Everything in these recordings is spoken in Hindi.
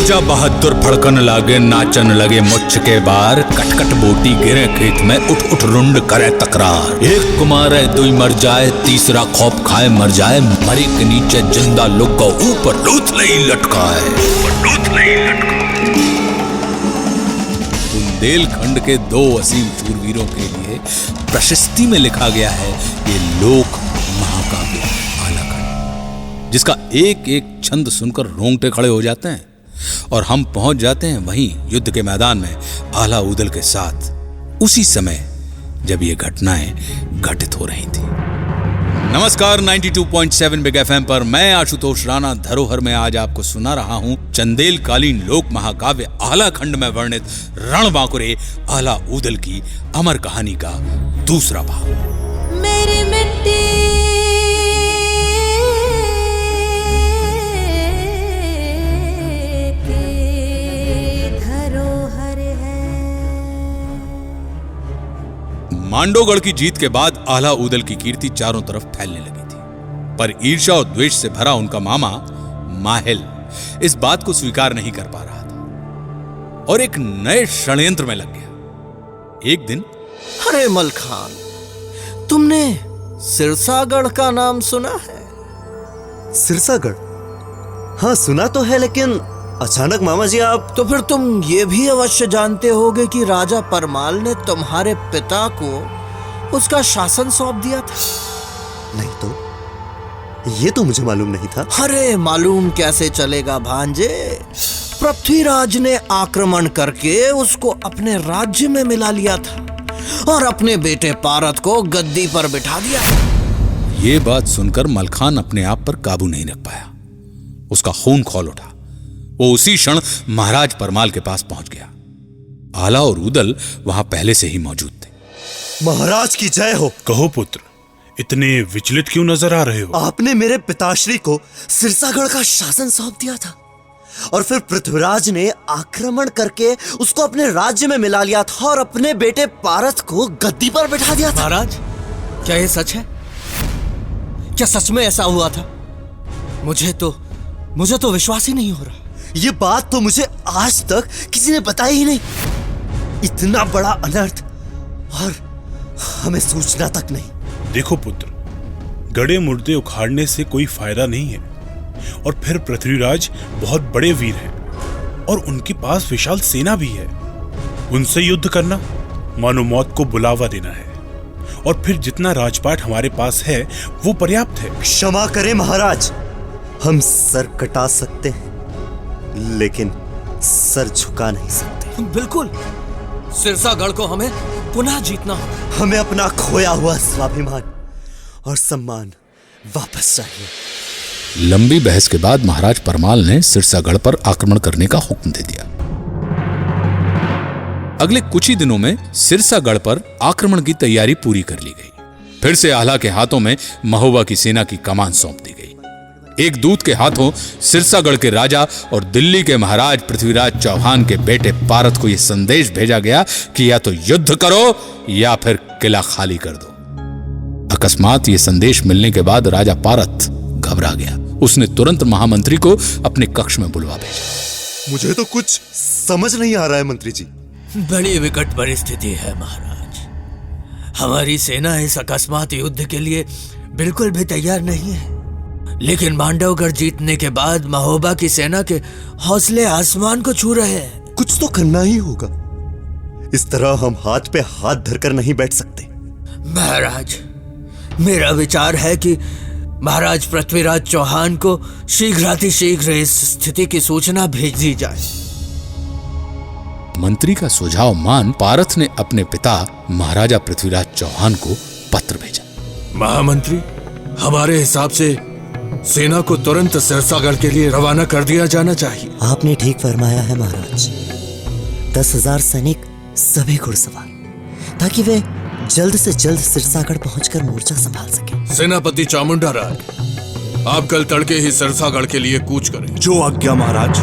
जब बहादुर फड़कन लागे नाचन लगे मुच्छ के बार, कटकट बोटी गिरे खेत में उठ उठ रुंड करे तकरार। एक कुमार है दुई मर जाए, तीसरा खौफ खाए मर जाए, मरी के नीचे जिंदा लोग को ऊपर लूथ नहीं लटकाए। बुंदेलखंड के दो असीम शूरवीरों के लिए प्रशस्ति में लिखा गया है ये लोक महाकाव्य आलाखंड, जिसका एक एक छंद सुनकर रोंगटे खड़े हो जाते हैं और हम पहुंच जाते हैं वहीं युद्ध के मैदान में आला ऊदल के साथ, उसी समय जब ये घटनाएं घटित हो रही थी। नमस्कार, 92.7 बिग एफएम पर मैं आशुतोष राणा धरोहर में आज आपको सुना रहा हूं चंदेलकालीन लोक महाकाव्य आलाखंड में वर्णित रणबांकुरे आला ऊदल की अमर कहानी का दूसरा भाग। मेरी मिट्टी मांडोगढ़ की जीत के बाद आला ऊदल की कीर्ति चारों तरफ फैलने लगी थी, पर ईर्ष्या और द्वेष से भरा उनका मामा माहिल इस बात को स्वीकार नहीं कर पा रहा था और एक नए षड्यंत्र में लग गया। एक दिन, अरे मलखान, तुमने सिरसागढ़ का नाम सुना है? सिरसागढ़? हाँ सुना तो है, लेकिन अचानक मामा जी आप। तो फिर तुम ये भी अवश्य जानते होगे कि राजा परमाल ने तुम्हारे पिता को उसका शासन सौंप दिया था। नहीं तो ये तो मुझे मालूम नहीं था। अरे मालूम कैसे चलेगा भांजे, पृथ्वीराज ने आक्रमण करके उसको अपने राज्य में मिला लिया था और अपने बेटे पारत को गद्दी पर बिठा दिया। ये बात सुनकर मलखान अपने आप पर काबू नहीं रख पाया, उसका खून खौल उठा। वो उसी क्षण महाराज परमाल के पास पहुंच गया। आला और ऊदल वहां पहले से ही मौजूद थे। महाराज की जय हो। कहो पुत्र, इतने विचलित क्यों नजर आ रहे हो? आपने मेरे पिताश्री को सिरसागढ़ का शासन सौंप दिया था और फिर पृथ्वीराज ने आक्रमण करके उसको अपने राज्य में मिला लिया था और अपने बेटे पारस को गद्दी पर बिठा दिया था। महाराज, क्या ये सच है? क्या सच में ऐसा हुआ था? मुझे तो विश्वास ही नहीं हो रहा। ये बात तो मुझे आज तक किसी ने बताई ही नहीं। इतना बड़ा अनर्थ और हमें सूचना तक नहीं। देखो पुत्र, गड़े मुर्दे उखाड़ने से कोई फायदा नहीं है और फिर पृथ्वीराज बहुत बड़े वीर हैं और उनके पास विशाल सेना भी है। उनसे युद्ध करना मानो मौत को बुलावा देना है और फिर जितना राजपाट हमारे पास है वो पर्याप्त है। क्षमा करें महाराज, हम सर कटा सकते हैं लेकिन सर झुका नहीं सकते। बिल्कुल, सिरसागढ़ को हमें पुनः जीतना होगा। हमें अपना खोया हुआ स्वाभिमान और सम्मान वापस चाहिए। लंबी बहस के बाद महाराज परमाल ने सिरसागढ़ पर आक्रमण करने का हुक्म दे दिया। अगले कुछ ही दिनों में सिरसागढ़ पर आक्रमण की तैयारी पूरी कर ली गई। फिर से आला के हाथों में महोबा की सेना की कमान सौंप दी गई। एक दूत के हाथों सिरसागढ़ के राजा और दिल्ली के महाराज पृथ्वीराज चौहान के बेटे पारत को यह संदेश भेजा गया कि या तो युद्ध करो या फिर किला खाली कर दो। अकस्मात ये संदेश मिलने के बाद राजा पारत घबरा गया। उसने तुरंत महामंत्री को अपने कक्ष में बुलवा भेजा। मुझे तो कुछ समझ नहीं आ रहा है मंत्री जी। बड़ी विकट परिस्थिति है महाराज। हमारी सेना इस अकस्मात युद्ध के लिए बिल्कुल भी तैयार नहीं है, लेकिन मांडवगढ़ जीतने के बाद महोबा की सेना के हौसले आसमान को छू रहे हैं। कुछ तो करना ही होगा। इस तरह हम हाथ पे हाथ धरकर नहीं बैठ सकते। महाराज, मेरा विचार है कि महाराज पृथ्वीराज चौहान को शीघ्रातिशीघ्र इस स्थिति की सूचना भेज दी जाए। मंत्री का सुझाव मान पारथ ने अपने पिता महाराजा पृथ्वीराज चौहान को पत्र भेजा। महामंत्री, हमारे हिसाब से सेना को तुरंत सिरसागढ़ के लिए रवाना कर दिया जाना चाहिए। आपने ठीक फरमाया है महाराज। 10,000 सैनिक, सभी घुड़सवार, ताकि वे जल्द से जल्द सिरसागढ़ पहुंचकर मोर्चा संभाल सके। सेनापति चामुंडा राय, आप कल तड़के ही सिरसागढ़ के लिए कूच करें। जो आज्ञा महाराज।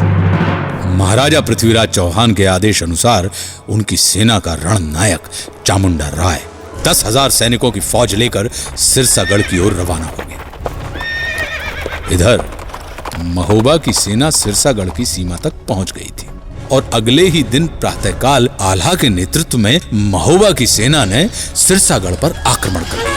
महाराजा पृथ्वीराज चौहान के आदेश अनुसार उनकी सेना का रणनायक चामुंडा राय 10,000 सैनिकों की फौज लेकर सिरसागढ़ की ओर रवाना हो गया। इधर महोबा की सेना सिरसागढ़ की सीमा तक पहुंच गई थी और अगले ही दिन प्रातःकाल आल्हा के नेतृत्व में महोबा की सेना ने सिरसागढ़ पर आक्रमण कर लिया।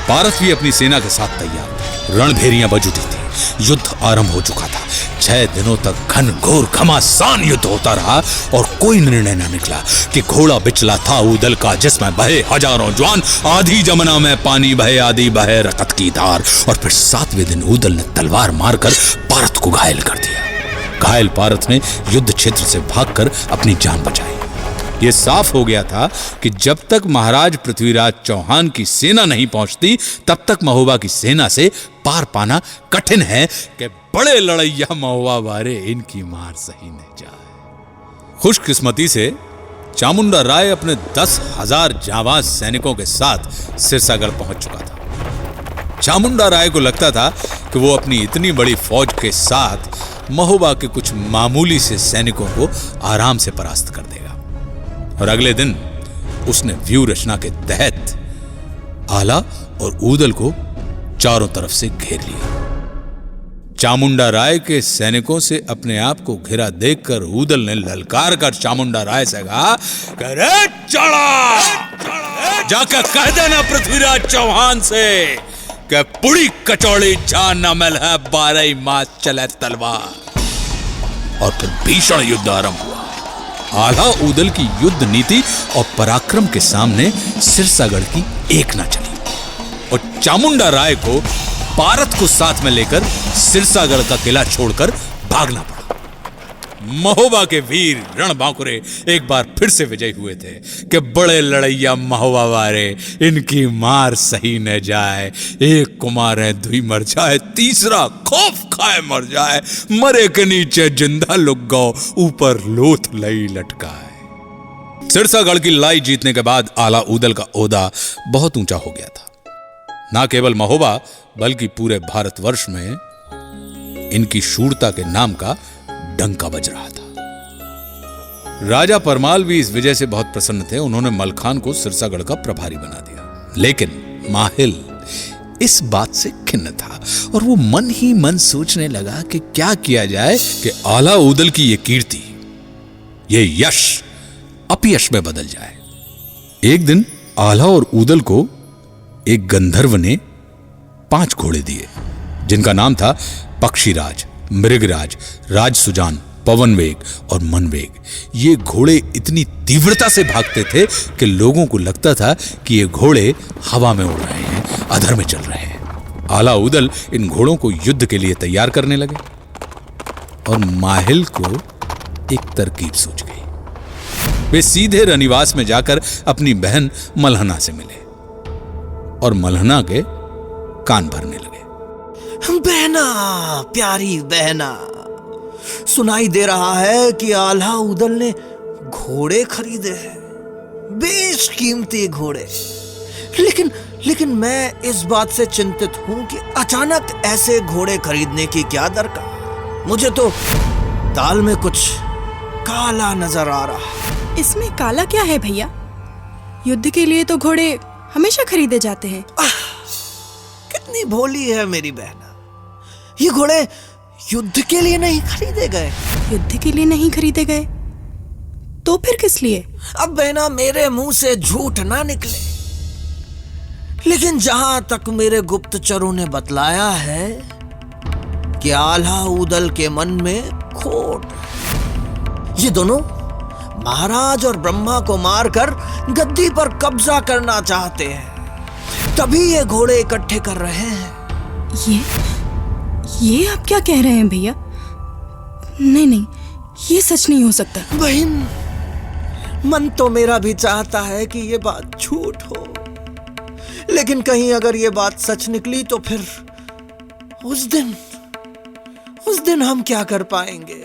पारस भी अपनी सेना के साथ तैयार थे। रणभेरियां बज उठी थी। युद्ध आरंभ हो चुका था। 6 दिनों तक घनघोर घमासान युद्ध होता रहा और कोई निर्णय न निकला कि घोड़ा बिचला था ऊदल का, जिसमें बहे हजारों ज्वान, आधी जमुना में पानी बहे, आधी बहे रकत की धार। और फिर 7वें दिन ऊदल ने तलवार मारकर पारथ को घायल कर दिया। घायल पारथ ने युद्ध क्षेत्र से भागकर अपनी जान बचाई। यह साफ हो गया था कि जब तक महाराज पृथ्वीराज चौहान की सेना नहीं पहुंचती तब तक महोबा की सेना से पार पाना कठिन है कि बड़े लड़ैया महोबा वारे इनकी मार सही न जाए। खुशकिस्मती से चामुंडा राय अपने 10,000 जांबाज सैनिकों के साथ सिरसागढ़ पहुंच चुका था। चामुंडा राय को लगता था कि वो अपनी इतनी बड़ी फौज के साथ महोबा के कुछ मामूली से सैनिकों को आराम से परास्त कर देगा। और अगले दिन उसने व्यू रचना के तहत आला और ऊदल को चारों तरफ से घेर लिया। चामुंडा राय के सैनिकों से अपने आप को घिरा देखकर ऊदल ने ललकार कर चामुंडा राय से कहा, "अरे चढ़ा! जाकर कह देना पृथ्वीराज चौहान से कि पुड़ी कचौड़ी जान न मिल है, 12 मास चले तलवार।" और फिर भीषण युद्ध आरंभ हुआ। आल्हा ऊदल की युद्ध नीति और पराक्रम के सामने सिरसागढ़ की एक न चली और चामुंडा राय को पारथ को साथ में लेकर सिरसागढ़ का किला छोड़कर भागना पड़ा। महोबा के वीर रणबांकुरे एक बार फिर से विजयी हुए थे कि बड़े लड़ैया महोबा वारे इनकी मार सही न जाए। एक को मारे दुई मर जाए, तीसरा खौफ खाए मर जाए, मरे के नीचे जिंदा लुक गौ, ऊपर लोथ लई लटकाए। सिरसागढ़ की लड़ाई जीतने के बाद आला ऊदल का ओहदा बहुत ऊंचा हो गया था। ना केवल महोबा बल्कि पूरे भारतवर्ष में इनकी शूरता के नाम का डंका बज रहा था। राजा परमाल भी इस विजय से बहुत प्रसन्न थे। उन्होंने मलखान को सिरसागढ़ का प्रभारी बना दिया। लेकिन माहिल इस बात से खिन्न था और वो मन ही मन सोचने लगा कि क्या किया जाए कि आला ऊदल की ये कीर्ति, ये यश अपयश में बदल जाए। एक दिन आला और ऊदल को एक गंधर्व ने 5 घोड़े दिए जिनका नाम था पक्षीराज, मृगराज, राजसुजान, पवनवेग और मनवेग। ये घोड़े इतनी तीव्रता से भागते थे कि लोगों को लगता था कि ये घोड़े हवा में उड़ रहे हैं, अधर में चल रहे हैं। आला ऊदल इन घोड़ों को युद्ध के लिए तैयार करने लगे और माहिल को एक तरकीब सूझ गई। वे सीधे रनिवास में जाकर अपनी बहन मलहना से मिले और मलहना के कान भरने लगे। बहना, प्यारी बहना, सुनाई दे रहा है कि आल्हा ऊदल ने घोड़े खरीदे हैं, बेशकीमती घोड़े। लेकिन मैं इस बात से चिंतित हूं कि अचानक ऐसे घोड़े खरीदने की क्या दरकार। मुझे तो दाल में कुछ काला नजर आ रहा। इसमें काला क्या है भैया? युद्ध के लिए तो घोड़े हमेशा खरीदे जाते हैं। कितनी भोली है मेरी बहना। ये घोड़े युद्ध के लिए नहीं खरीदे गए। युद्ध के लिए नहीं खरीदे गए तो फिर किस लिए? अब बहना मेरे मुंह से झूठ ना निकले, लेकिन जहां तक मेरे गुप्तचरों ने बतलाया है कि आल्हा ऊदल के मन में खोट, ये दोनों महाराज और ब्रह्मा को मारकर गद्दी पर कब्जा करना चाहते हैं, तभी ये घोड़े इकट्ठे कर रहे हैं। ये आप क्या कह रहे हैं भैया? नहीं, ये सच नहीं हो सकता। बहन, मन तो मेरा भी चाहता है कि ये बात झूठ हो, लेकिन कहीं अगर ये बात सच निकली तो फिर उस दिन हम क्या कर पाएंगे।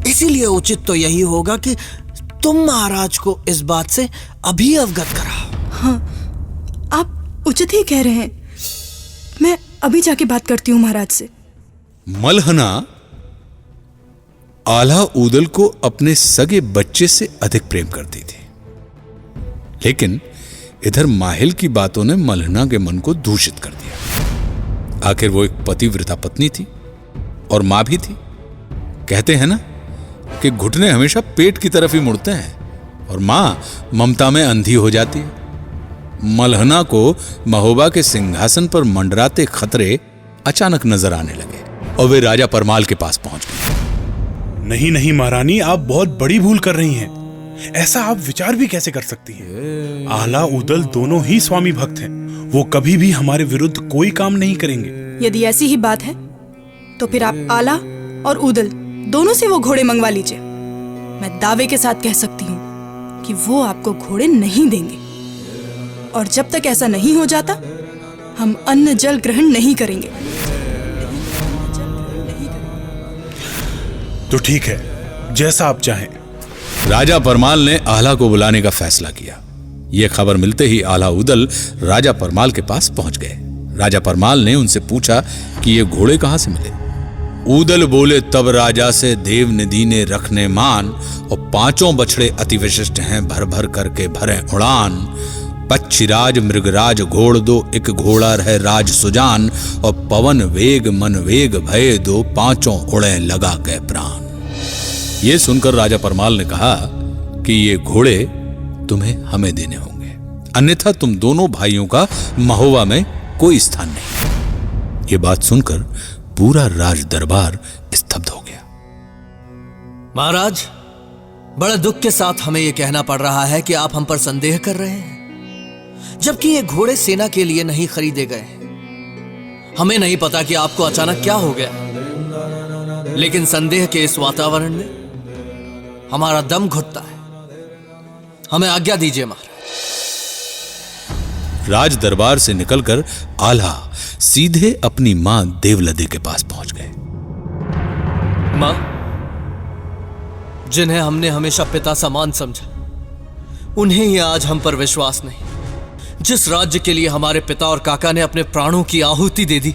इसीलिए उचित तो यही होगा कि तुम महाराज को इस बात से अभी अवगत कराओ। हाँ, आप उचित ही कह रहे हैं। मैं अभी जाके बात करती हूँ महाराज से। मलहना आला ऊदल को अपने सगे बच्चे से अधिक प्रेम करती थी, लेकिन इधर माहिल की बातों ने मलहना के मन को दूषित कर दिया। आखिर वो एक पतिव्रता पत्नी थी और मां भी थी। कहते हैं ना कि घुटने हमेशा पेट की तरफ ही मुड़ते हैं और मां ममता में अंधी हो जाती है। मलहना को महोबा के सिंहासन पर मंडराते खतरे अचानक नजर आने लगे और वे राजा परमाल के पास पहुंच गए। नहीं नहीं महारानी, आप बहुत बड़ी भूल कर रही हैं। ऐसा आप विचार भी कैसे कर सकती हैं? आला उदल दोनों ही स्वामी भक्त हैं। वो कभी भी हमारे विरुद्ध कोई काम नहीं करेंगे। यदि ऐसी ही बात है तो फिर आप आला और उदल दोनों से वो घोड़े मंगवा लीजिए। मैं दावे के साथ कह सकती हूँ कि वो आपको घोड़े नहीं देंगे, और जब तक ऐसा नहीं हो जाता हम अन्न जल ग्रहण नहीं करेंगे। तो ठीक है, जैसा आप चाहें। राजा परमाल ने आला को बुलाने का फैसला किया। यह खबर मिलते ही आला उदल राजा परमाल के पास पहुंच गए। राजा परमाल ने उनसे पूछा कि ये घोड़े कहां से मिले। उदल बोले, तब राजा से देव निधि ने रखने मान, और 5 बछड़े अति विशिष्ट हैं, भर भर करके भरे उड़ान। पक्षीराज मृगराज घोड़ दो, एक घोड़ा रहे राज सुजान, और पवन वेग मन वेग भय दो, 5 उड़े लगा के प्राण। ये सुनकर राजा परमाल ने कहा कि ये घोड़े तुम्हें हमें देने होंगे, अन्यथा तुम दोनों भाइयों का महोबा में कोई स्थान नहीं। ये बात सुनकर पूरा राज दरबार स्तब्ध हो गया। महाराज, बड़े दुख के साथ हमें यह कहना पड़ रहा है कि आप हम पर संदेह कर रहे हैं, जबकि ये घोड़े सेना के लिए नहीं खरीदे गए। हमें नहीं पता कि आपको अचानक क्या हो गया, लेकिन संदेह के इस वातावरण में हमारा दम घुटता है। हमें आज्ञा दीजिए महाराज। राज दरबार से निकलकर आला सीधे अपनी मां देवलदे के पास पहुंच गए। मां, जिन्हें हमने हमेशा पिता समान समझा, उन्हें ही आज हम पर विश्वास नहीं। जिस राज्य के लिए हमारे पिता और काका ने अपने प्राणों की आहुति दे दी,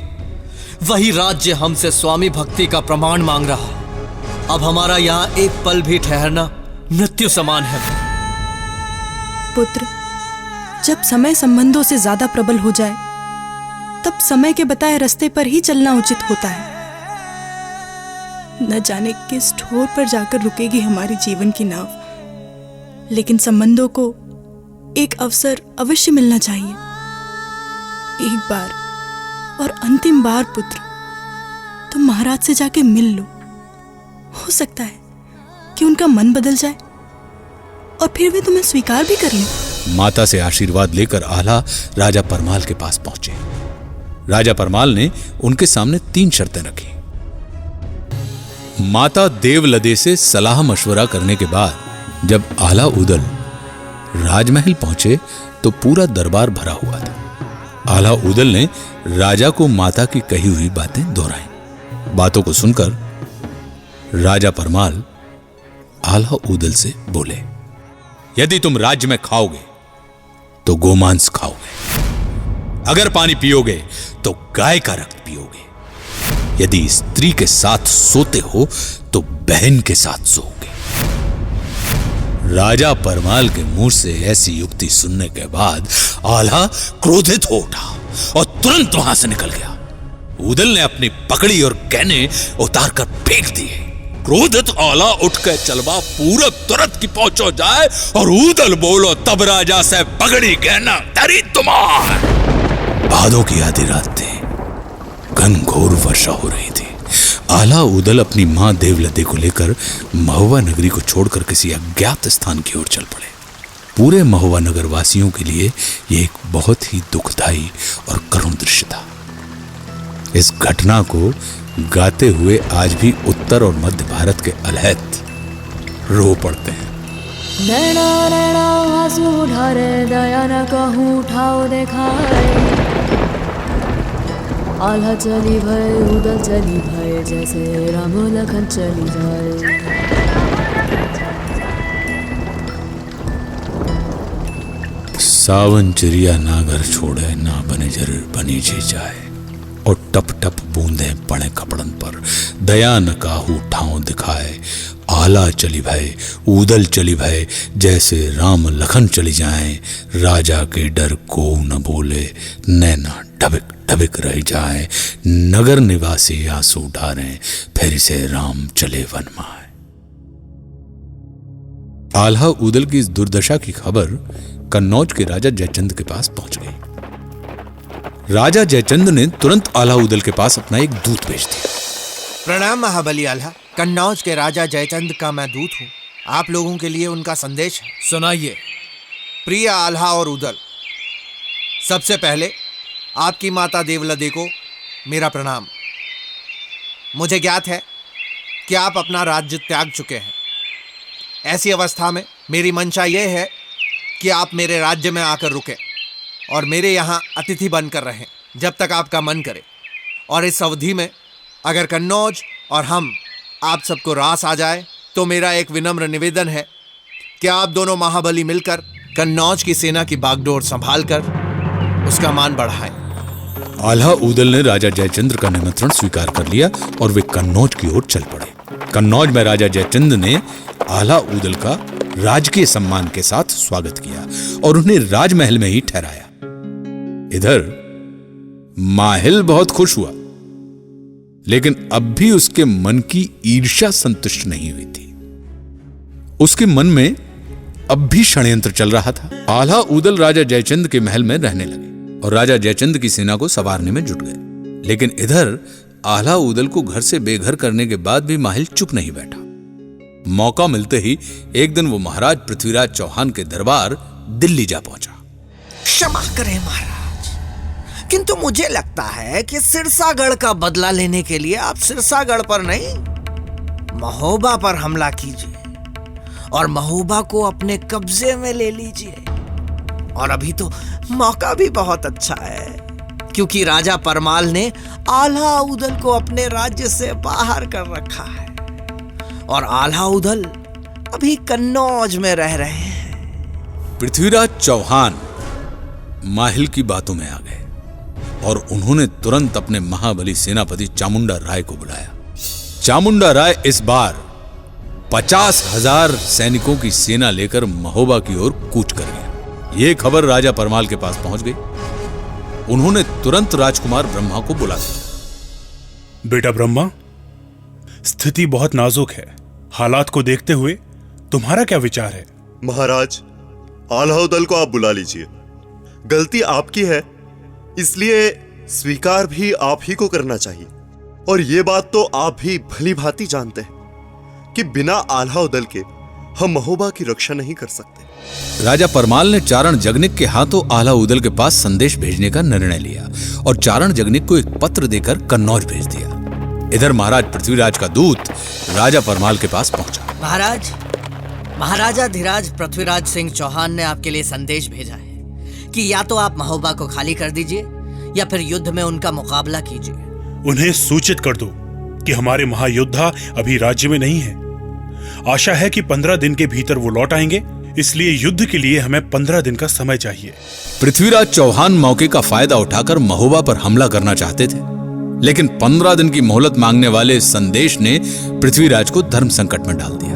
वही राज्य हमसे स्वामी भक्ति का प्रमाण मांग रहा है। अब हमारा यहां एक पल भी ठहरना मृत्यु समान है। पुत्र, जब समय संबंधों से ज्यादा प्रबल हो जाए, तब समय के बताए रास्ते पर ही चलना उचित होता है। न जाने किस ठोर पर जाकर रुकेगी हमारी जीवन की नाव, लेकिन संबंधों को एक अवसर अवश्य मिलना चाहिए। एक बार और अंतिम बार पुत्र, तुम महाराज से जाके मिल लो। हो सकता है कि उनका मन बदल जाए और फिर वे तुम्हें स्वीकार भी कर लें। माता से आशीर्वाद लेकर आला राजा परमाल के पास पहुंचे। राजा परमाल ने उनके सामने 3 शर्तें रखी। माता देवलदे से सलाह मशवरा करने के बाद जब आला उदल राजमहल पहुंचे तो पूरा दरबार भरा हुआ था। आला उदल ने राजा को माता की कही हुई बातें दोहराई। बातों को सुनकर राजा परमाल आला उदल से बोले, यदि तुम राज्य में खाओगे तो गोमांस खाओगे, अगर पानी पियोगे तो गाय का रक्त पियोगे, यदि स्त्री के साथ सोते हो तो बहन के साथ सोओगे। राजा परमाल के मुंह से ऐसी युक्ति सुनने के बाद आला क्रोधित हो उठा और तुरंत वहां से निकल गया। उदल ने अपनी पकड़ी और गहने उतार कर फेंक दिए। क्रोधित आला उठकर चलवा पूरब तुरंत की पहुंचो जाए और उदल बोलो, तब राजा से पगड़ी गहना तरी तुम्हार। भादों की आधी रात थी, घनघोर वर्षा हो रही थी। आला उदल अपनी मां देवलदे को लेकर महोबा नगरी को छोड़कर किसी अज्ञात स्थान की ओर चल पड़े। पूरे महोबा नगर वासियों के लिए यह एक बहुत ही दुखदायी और करुण दृश्य था। इस घटना को गाते हुए आज भी उत्तर और मध्य भारत के अलहत रो पड़ते हैं। नैना नैना आंसू ढारे, दया न कहूँ ठाव देखाए। आल्हा चली भय, उदल चली भय, जैसे राम लखन चली जाए। सावन चिड़िया ना घर छोड़े, ना बने जर बनी जी जाए, और टप टप बूंदे पड़े कपड़न पर, दया न काहू ठाव दिखाए, आला चली भय ऊदल चली भय, जैसे राम लखन चली जाए, राजा के डर को न बोले, नैना ढबिक ढबिक रह जाए, नगर निवासी आंसू ढारें, फिर से राम चले वन माए। आल्हा ऊदल की इस दुर्दशा की खबर कन्नौज के राजा जयचंद के पास पहुंच गई। राजा जयचंद ने तुरंत आल्हा ऊदल के पास अपना एक दूत भेज दिया। प्रणाम महाबली आल्हा, कन्नौज के राजा जयचंद का मैं दूत हूँ। आप लोगों के लिए उनका संदेश है। सुनाइए। प्रिय आल्हा और उदल, सबसे पहले आपकी माता देवलदे को मेरा प्रणाम। मुझे ज्ञात है कि आप अपना राज्य त्याग चुके हैं। ऐसी अवस्था में मेरी मंशा यह है कि आप मेरे राज्य में आकर रुकें और मेरे यहाँ अतिथि बनकर रहें जब तक आपका मन करे। और इस अवधि में अगर कन्नौज और हम आप सबको रास आ जाए तो मेरा एक विनम्र निवेदन है कि आप दोनों महाबली मिलकर कन्नौज की सेना की बागडोर संभालकर उसका मान बढ़ाएं। आल्हा ऊदल ने राजा जयचंद्र का निमंत्रण स्वीकार कर लिया और वे कन्नौज की ओर चल पड़े। कन्नौज में राजा जयचंद ने आल्हा ऊदल का राजकीय सम्मान के साथ स्वागत किया और उन्हें राजमहल में ही ठहराया। इधर माहिल बहुत खुश हुआ, लेकिन अब भी उसके मन की ईर्ष्या संतुष्ट नहीं हुई थी। उसके मन में अब भी षड्यंत्र चल रहा था। आल्हा ऊदल राजा जयचंद के महल में रहने लगे और राजा जयचंद की सेना को संवारने में जुट गए। लेकिन इधर आल्हा ऊदल को घर से बेघर करने के बाद भी माहिल चुप नहीं बैठा। मौका मिलते ही एक दिन वो महाराज पृथ्वीराज चौहान के दरबार दिल्ली जा पहुंचा। क्षमा करें महाराज, किंतु मुझे लगता है कि सिरसागढ़ का बदला लेने के लिए आप सिरसागढ़ पर नहीं, महोबा पर हमला कीजिए और महोबा को अपने कब्जे में ले लीजिए। और अभी तो मौका भी बहुत अच्छा है, क्योंकि राजा परमाल ने आल्हा ऊदल को अपने राज्य से बाहर कर रखा है और आल्हा ऊदल अभी कन्नौज में रह रहे हैं। पृथ्वीराज चौहान माहिल की बातों में आ गए और उन्होंने तुरंत अपने महाबली सेनापति चामुंडा राय को बुलाया। चामुंडा राय इस बार 50,000 सैनिकों की सेना लेकर महोबा की ओर कूच कर गया। यह खबर राजा परमाल के पास पहुंच गई। उन्होंने तुरंत राजकुमार ब्रह्मा को बुला दिया। बेटा ब्रह्मा, स्थिति बहुत नाजुक है। हालात को देखते हुए तुम्हारा क्या विचार है? महाराज, आल्हा ऊदल को आप बुला लीजिए। गलती आपकी है, इसलिए स्वीकार भी आप ही को करना चाहिए। और ये बात तो आप भी भली भांति जानते हैं कि बिना आल्हा ऊदल के हम महोबा की रक्षा नहीं कर सकते। राजा परमाल ने चारण जगनिक के हाथों आल्हा ऊदल के पास संदेश भेजने का निर्णय लिया और चारण जगनिक को एक पत्र देकर कन्नौज भेज दिया। इधर महाराज पृथ्वीराज का दूत राजा परमाल के पास पहुंचा। महाराज, महाराजा धीराज पृथ्वीराज सिंह चौहान ने आपके लिए संदेश भेजा है कि या तो आप महोबा को खाली कर दीजिए या फिर युद्ध में उनका मुकाबला कीजिए। उन्हें सूचित कर दो कि हमारे महायोद्धा अभी राज्य में नहीं है। आशा है कि 15 दिन के भीतर वो लौट आएंगे, इसलिए युद्ध के लिए हमें 15 दिन का समय चाहिए। पृथ्वीराज चौहान मौके का फायदा उठाकर महोबा पर हमला करना चाहते थे, लेकिन 15 दिन की मोहलत मांगने वाले संदेश ने पृथ्वीराज को धर्म संकट में डाल दिया।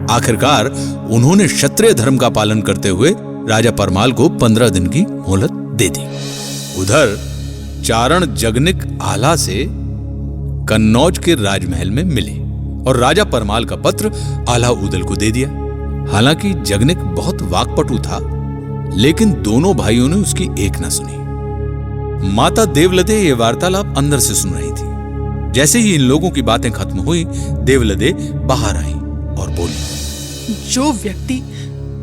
आखिरकार उन्होंने क्षत्रिय धर्म का पालन करते हुए राजा परमाल को 15 दिन की मोहलत दे दी। उधर चारण जगनिक आल्हा से कन्नौज के राजमहल में मिले और राजा परमाल का पत्र आल्हा ऊदल को दे दिया। हालांकि जगनिक बहुत वाकपटु था, लेकिन दोनों भाइयों ने उसकी एक न सुनी। माता देवलदे ये वार्तालाप अंदर से सुन रही थी। जैसे ही इन लोगों की बातें खत्म हुई, देवलदे बाहर आई और बोली, जो व्यक्ति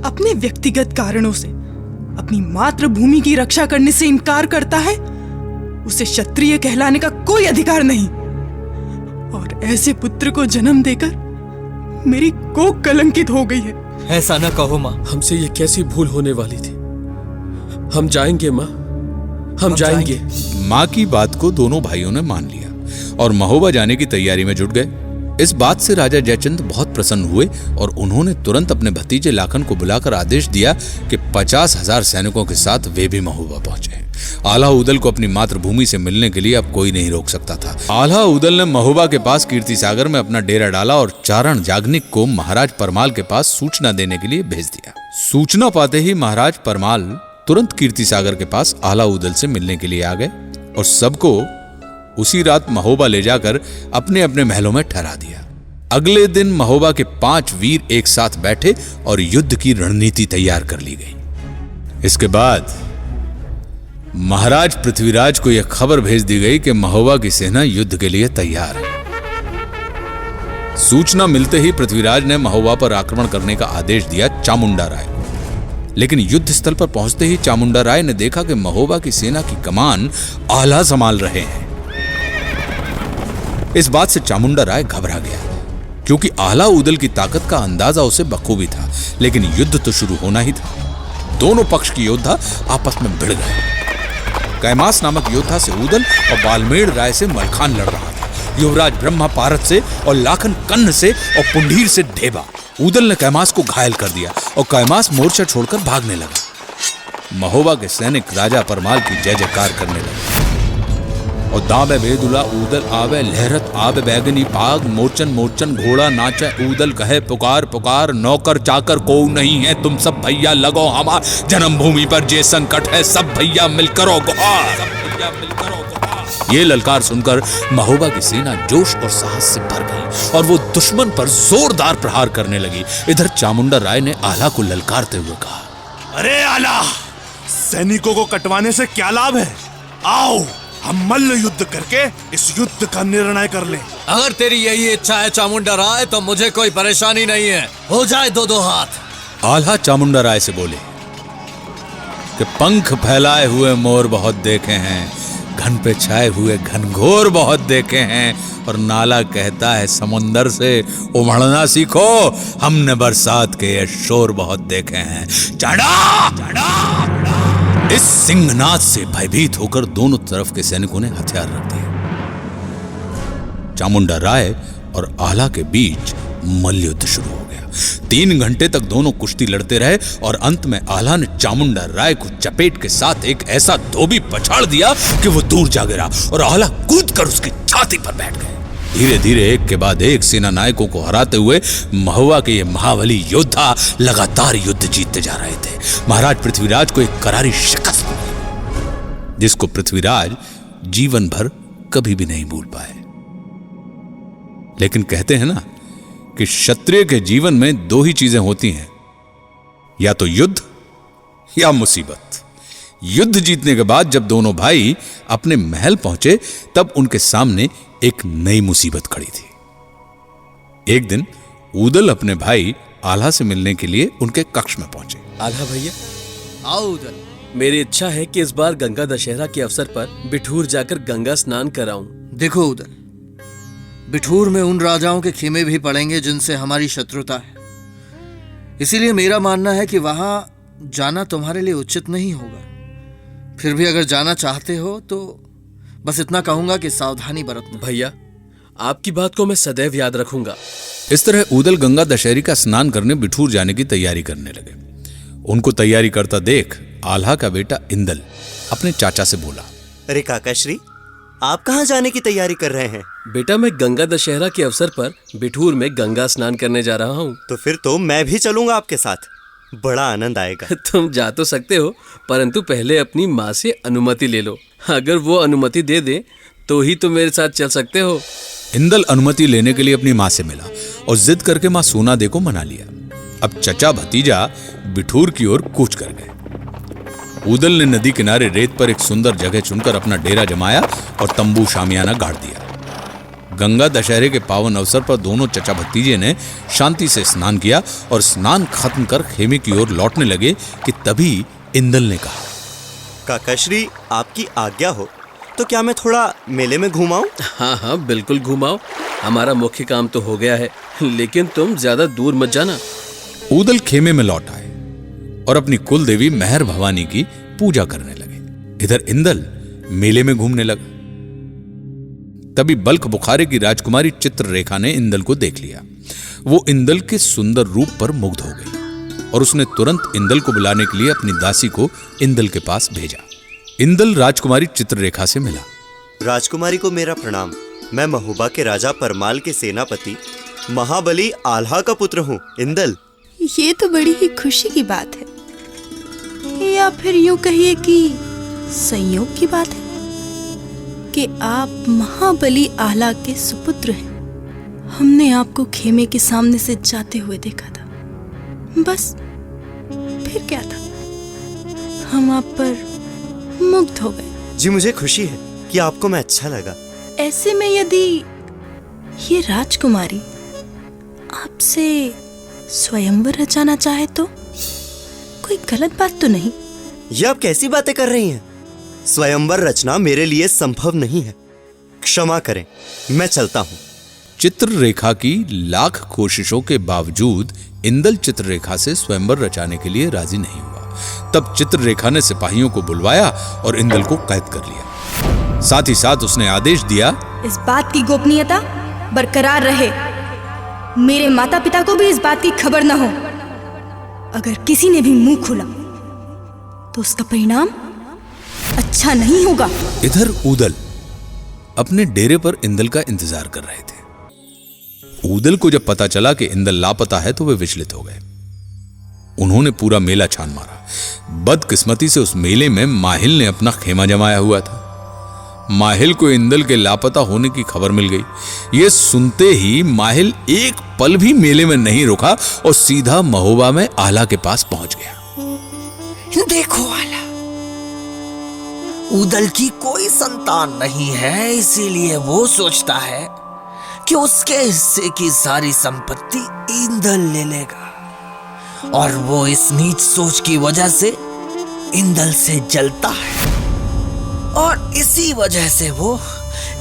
अपने व्यक्तिगत कारणों से अपनी मातृभूमि की रक्षा करने से इनकार करता है, उसे क्षत्रिय कहलाने का कोई अधिकार नहीं। और ऐसे पुत्र को जन्म देकर मेरी कोख कलंकित हो गई है। ऐसा न कहो माँ। हमसे ये कैसी भूल होने वाली थी। हम जाएंगे माँ, हम जाएंगे। माँ की बात को दोनों भाइयों ने मान लिया और महोबा जाने की तैयारी में जुट गए। इस बात से राजा जयचंद बहुत प्रसन्न हुए और उन्होंने तुरंत अपने भतीजे लाखन को बुलाकर आदेश दिया कि 50,000 सैनिकों के साथ वे भी महोबा पहुंचे। आल्हा उदल को अपनी मातृभूमि से मिलने के लिए अब कोई नहीं रोक सकता था। आल्हा उदल ने महोबा के पास कीर्ति सागर में अपना डेरा डाला और चारण जागनिक को महाराज परमाल के पास सूचना देने के लिए भेज दिया। सूचना पाते ही महाराज परमाल तुरंत कीर्ति सागर के पास आल्हा उदल से मिलने के लिए आ गए और सबको उसी रात महोबा ले जाकर अपने अपने महलों में ठहरा दिया। अगले दिन महोबा के 5 वीर एक साथ बैठे और युद्ध की रणनीति तैयार कर ली गई। इसके बाद महाराज पृथ्वीराज को यह खबर भेज दी गई कि महोबा की सेना युद्ध के लिए तैयार है। सूचना मिलते ही पृथ्वीराज ने महोबा पर आक्रमण करने का आदेश दिया चामुंडा राय को। लेकिन युद्ध स्थल पर पहुंचते ही चामुंडा राय ने देखा कि महोबा की सेना की कमान आल्हा संभाल रहे हैं। इस बात से चामुंडा राय घबरा गया क्योंकि आल्हा उदल की ताकत का अंदाजा उसे बखूबी था, लेकिन युद्ध तो शुरू होना ही था। दोनों पक्ष की योद्धा आपस में भिड़ गए। कैमास नामक योद्धा से उदल और बालमेड़ राय से मलखान लड़ रहा था, युवराज ब्रह्मा पारत से और लाखन कन्न से और पुंडीर से ढेबा। उदल ने कैमास को घायल कर दिया और कैमास मोर्चा छोड़कर भागने लगा। महोबा के सैनिक राजा परमाल की जय जयकार करने लगे और दाबे बेदुला उदल आवे लहरत आवे बैगनी पाग मोर्चन मोर्चन घोड़ा नाचे उदल कहे पुकार पुकार नौकर चाकर को नहीं है तुम सब भैया लगो हमार जन्मभूमि पर जे संकट है सब भैया मिलकरो गुहार। ये ललकार सुनकर महोबा की सेना जोश और साहस से भर गई और वो दुश्मन पर जोरदार प्रहार करने लगी। इधर चामुंडा राय ने आल्हा को ललकारते हुए कहा, अरे आल्हा, सैनिकों को कटवाने से क्या लाभ है? आओ हम मल्ल युद्ध करके इस युद्ध का निर्णय कर लें। अगर तेरी यही इच्छा है चामुंडा राय तो मुझे कोई परेशानी नहीं है, हो जाए 2-2 हाथ। आल्हा चामुंडा राय से बोले कि पंख फैलाए हुए मोर बहुत देखे हैं, घन पे छाए हुए घनघोर बहुत देखे हैं और नाला कहता है समुंदर से उमड़ना सीखो, हमने बरसात के ये शोर बहुत देखे हैं। चढ़ा। इस सिंहनाद से भयभीत होकर दोनों तरफ के सैनिकों ने हथियार रख दिए। चामुंडा राय और आल्हा के बीच मल्लयुद्ध शुरू हो गया। 3 घंटे तक दोनों कुश्ती लड़ते रहे और अंत में आल्हा ने चामुंडा राय को चपेट के साथ एक ऐसा धोबी पछाड़ दिया कि वो दूर जा गिरा और आल्हा कूदकर उसकी छाती पर बैठ गए। धीरे धीरे एक के बाद एक सेना नायकों को हराते हुए महोबा के ये महाबली योद्धा लगातार युद्ध जीतते जा रहे थे। महाराज पृथ्वीराज को एक करारी शिकस्त मिली जिसको पृथ्वीराज जीवन भर कभी भी नहीं भूल पाए। लेकिन कहते हैं ना कि क्षत्रिय के जीवन में 2 ही चीजें होती हैं, या तो युद्ध या मुसीबत। युद्ध जीतने के बाद जब दोनों भाई अपने महल पहुंचे तब उनके सामने एक नई मुसीबत खड़ी थी। एक दिन उदल अपने भाई आल्हा से मिलने के लिए उनके कक्ष में पहुंचे। आल्हा भैया, आओ उदल। मेरी इच्छा है कि इस बार गंगा दशहरा के अवसर पर बिठूर जाकर गंगा स्नान कराऊं। देखो उदल, बिठूर में उन राजाओं के खेमे भी पड़ेंगे जिनसे हमारी शत्रुता है, इसीलिए मेरा मानना है कि वहां जाना तुम्हारे लिए उचित नहीं होगा। फिर भी अगर जाना चाहते हो तो बस इतना कहूंगा कि सावधानी बरतना। भैया, आपकी बात को मैं सदैव याद रखूंगा। इस तरह उदल गंगा दशहरी का स्नान करने बिठूर जाने की तैयारी करने लगे। उनको तैयारी करता देख आल्हा का बेटा इंदल अपने चाचा से बोला, अरे काकाश्री, आप कहाँ जाने की तैयारी कर रहे हैं? बेटा, मैं गंगा दशहरा के अवसर पर बिठूर में गंगा स्नान करने जा रहा हूँ। तो फिर तो मैं भी चलूंगा आपके साथ, बड़ा आनंद आएगा। तुम जा तो सकते हो, परंतु पहले अपनी माँ से अनुमति ले लो। अगर वो अनुमति दे दे तो ही तुम मेरे साथ चल सकते हो। इंदल अनुमति लेने के लिए अपनी माँ से मिला और जिद करके माँ सोना दे को मना लिया। अब चचा भतीजा बिठूर की ओर कूच कर गए। उदल ने नदी किनारे रेत पर एक सुंदर जगह चुनकर अपना डेरा जमाया और तंबू शामियाना गाड़ दिया। गंगा दशहरे के पावन अवसर पर दोनों चचा भतीजे ने शांति से स्नान किया और स्नान खत्म कर खेमे की ओर लौटने लगे कि तभी इंदल ने कहा, काकाश्री, आपकी आज्ञा हो तो क्या मैं थोड़ा मेले में घुमाऊं? हाँ हाँ, बिल्कुल घुमाओ। हमारा मुख्य काम तो हो गया है, लेकिन तुम ज्यादा दूर मत जाना। उदल खेमे में लौट आए और अपनी कुल देवी मेहर भवानी की पूजा करने लगे। इधर इंदल मेले में घूमने लगा। तभी बल्ख बुखारे की राजकुमारी चित्ररेखा ने इंदल को देख लिया। वो इंदल के सुंदर रूप पर मुग्ध हो गई और उसने तुरंत इंदल को बुलाने के लिए अपनी दासी को इंदल के पास भेजा। इंदल राजकुमारी चित्ररेखा से मिला। राजकुमारी को मेरा प्रणाम। मैं महोबा के राजा परमाल के सेनापति महाबली आल्हा का पुत्र हूँ, इंदल। ये तो बड़ी ही खुशी की बात है, या फिर यूं कहिए कि संयोग की बात है कि आप महाबली आल्हा के सुपुत्र हैं। हमने आपको खेमे के सामने से जाते हुए देखा था, बस फिर क्या था, हम आप पर मुग्ध हो गए। जी मुझे खुशी है कि आपको मैं अच्छा लगा। ऐसे में यदि ये राजकुमारी आपसे स्वयंवर रचाना चाहे तो कोई गलत बात तो नहीं? ये आप कैसी बातें कर रही हैं? स्वयंवर रचना मेरे लिए संभव नहीं है, क्षमा करें, मैं चलता हूं। चित्ररेखा की लाख कोशिशों के बावजूद इंदल चित्ररेखा से स्वयंवर रचाने के लिए राजी नहीं हुआ। तब चित्ररेखा ने सिपाहियों को बुलवाया और इंदल को कैद कर लिया। साथ ही साथ उसने आदेश दिया, इस बात की गोपनीयता बरकरार रहे। मेरे माता पिता को भी इस बात की खबर न हो। अगर किसी ने भी मुंह खोला तो उसका परिणाम अच्छा नहीं होगा। इधर उदल अपने डेरे पर इंदल का इंतजार कर रहे थे। उदल को जब पता चला कि इंदल लापता है तो वे विचलित हो गए। उन्होंने पूरा मेला छान मारा। बदकिस्मती से उस मेले में माहिल ने अपना खेमा जमाया हुआ था। माहिल को इंदल के लापता होने की खबर मिल गई। यह सुनते ही माहिल एक पल भी मेले में नहीं रुका और सीधा महोबा में आला के पास पहुंच गया। देखो आला, उदल की कोई संतान नहीं है, इसीलिए वो सोचता है कि उसके हिस्से की सारी संपत्ति इंदल ले लेगा और वो इस नीच सोच की वजह से इंदल से जलता है और इसी वजह से वो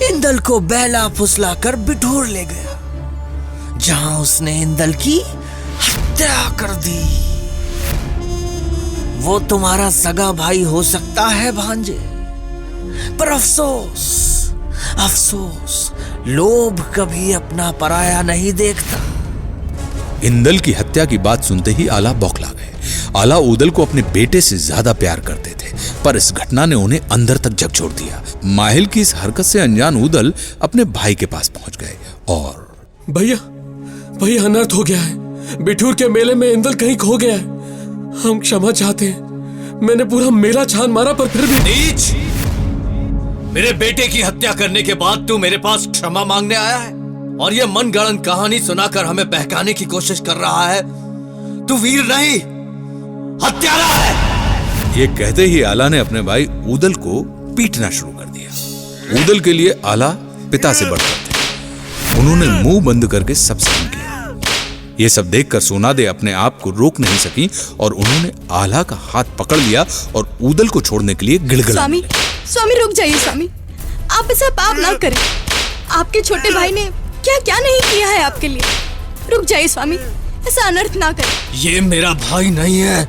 इंदल को बहला फुसला कर बिठूर ले गया, जहां उसने इंदल की हत्या कर दी। वो तुम्हारा सगा भाई हो सकता है भांजे, पर अफसोस अफसोस लोभ कभी अपना पराया नहीं देखता। इंदल की हत्या की बात सुनते ही आला बौखला गए। आला उदल को अपने बेटे से ज्यादा प्यार करते थे, पर इस घटना ने उन्हें अंदर तक झकझोर दिया। माहिल की इस हरकत से अनजान उदल अपने भाई के पास पहुंच गए और भैया अनर्थ हो गया है। बिठूर के मेले में इंदल कहीं खो गया है। हम क्षमा चाहते हैं। मैंने पूरा मेला छान मारा पर फिर भी। नीच! मेरे बेटे की हत्या करने के बाद तू मेरे पास क्षमा मांगने आया है और ये मनगढ़ंत कहानी सुनाकर हमें बहकाने की कोशिश कर रहा है। तू वीर नहीं, हत्यारा है। ये कहते ही आला ने अपने भाई उदल को पीटना शुरू कर दिया। उदल के लिए आला पिता से बढ़कर थे। उन्होंने मुंह बंद करके सब सहन किया। ये सब देखकर सोनादे अपने आप को रोक नहीं सकी और उन्होंने आला का हाथ पकड़ लिया और उदल को छोड़ने के लिए गिड़गिड़ा। स्वामी रुक जाइए स्वामी, आप ऐसा पाप ना करें। आपके छोटे भाई ने क्या क्या नहीं किया है आपके लिए। रुक जाइए स्वामी, ऐसा अनर्थ ना करें। ये मेरा भाई नहीं है,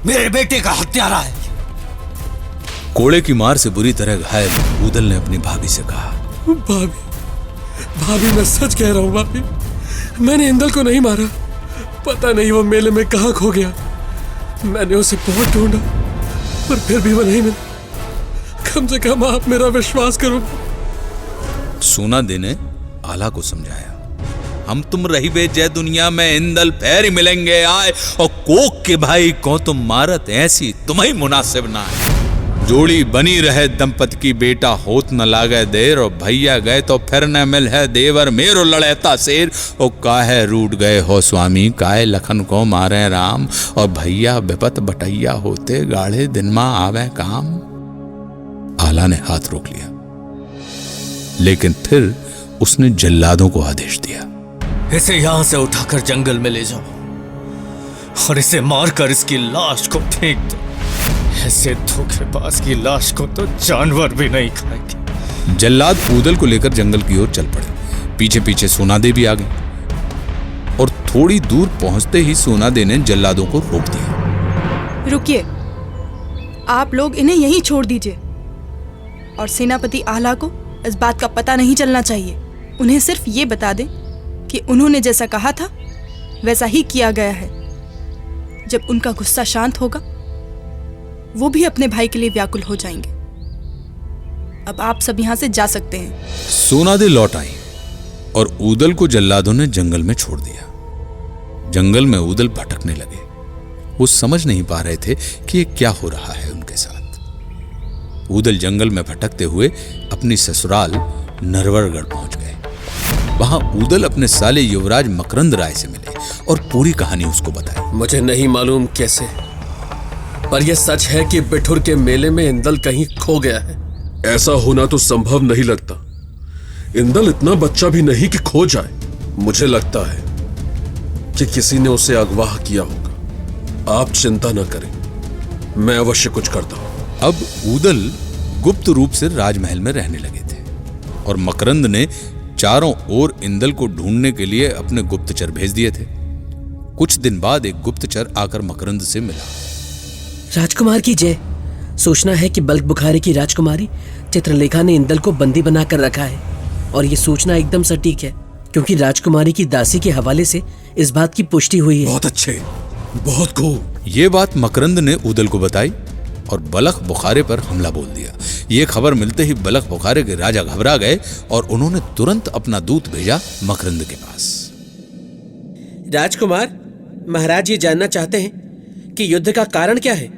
मेरे बेटे का हत्यारा है। कोड़े की मार से बुरी तरह घायल उदल ने अपनी भाभी से कहा, भाभी मैं सच कह रहा हूँ भाभी, मैंने इंदल को नहीं मारा। पता नहीं वो मेले में कहाँ खो गया। मैंने उसे बहुत ढूंढा पर फिर भी वो नहीं मिला। कम से कम आप मेरा विश्वास करो। सोनादे ने आला को समझाया, हम तुम रही बे जय दुनिया में इंदल पैर ही मिलेंगे आए और कोक के भाई को तुम मारत ऐसी तुम्हें मुनासिब ना है। जोड़ी बनी रहे दंपत की, बेटा होत न लागे देर और भैया गए तो फिर न मिल है देवर मेरो लड़ेता शेर। ओ काहे रूठ गए हो स्वामी, काहे लखन को मारे राम और भैया विपत बटैया होते गाढ़े दिन में आवे काम। आला ने हाथ रोक लिया, लेकिन फिर उसने जल्लादों को आदेश दिया, इसे यहां से उठाकर जंगल में ले जाओ और इसे मारकर इसकी लाश को फेंक दो। ऐसे धोखेबाज की लाश को तो जानवर भी नहीं खाएंगे। जल्लाद उदल को लेकर जंगल की ओर चल पड़े। पीछे पीछे सोनादे भी आ गई और थोड़ी दूर पहुंचते ही सोनादे ने जल्लादों को रोक दिया। रुकिए, आप लोग इन्हें यहीं छोड़ दीजिए और सेनापति आला को इस बात का पता नहीं चलना चाहिए। उन्हें सिर्फ ये बता दें कि उन्होंने जैसा कहा था वैसा ही किया गया है। जब उनका गुस्सा शांत होगा वो भी अपने भाई के लिए व्याकुल हो जाएंगे। अब आप सब यहाँ से जा सकते हैं। सोनादे लौट आई और ऊदल को जल्लादों ने जंगल में छोड़ दिया। जंगल में ऊदल भटकने लगे। वो समझ नहीं पा रहे थे कि ये क्या हो रहा है उनके साथ। ऊदल जंगल में भटकते हुए अपनी ससुराल नरवरगढ़ पहुंच गए। वहां ऊदल अपने साले युवराज मकरंद राय से मिले और पूरी कहानी उसको बताई। मुझे नहीं मालूम कैसे, पर यह सच है कि बिठूर के मेले में इंदल कहीं खो गया है। ऐसा होना तो संभव नहीं लगता। इंदल इतना बच्चा भी नहीं कि खो जाए। मुझे लगता है कि किसी ने उसे अगवा किया होगा। आप चिंता न करें, मैं अवश्य कुछ करता हूं। अब ऊदल गुप्त रूप से राजमहल में रहने लगे थे और मकरंद ने चारों ओर इंदल को ढूंढने के लिए अपने गुप्तचर भेज दिए थे। कुछ दिन बाद एक गुप्तचर आकर मकरंद से मिला। राजकुमार की जय। सूचना है कि बल्क बुखारे की राजकुमारी चित्रलेखा ने इंदल को बंदी बनाकर रखा है, और ये सूचना एकदम सटीक है क्योंकि राजकुमारी की दासी के हवाले से इस बात की पुष्टि हुई है। बहुत अच्छे, बहुत खूब। ये बात मकरंद ने ऊदल को बताई और बलख बुखारे पर हमला बोल दिया। ये खबर मिलते ही बलख बुखारे के राजा घबरा गए और उन्होंने तुरंत अपना दूत भेजा मकरंद के पास। राजकुमार, महाराज ये जानना चाहते हैं कि युद्ध का कारण क्या है।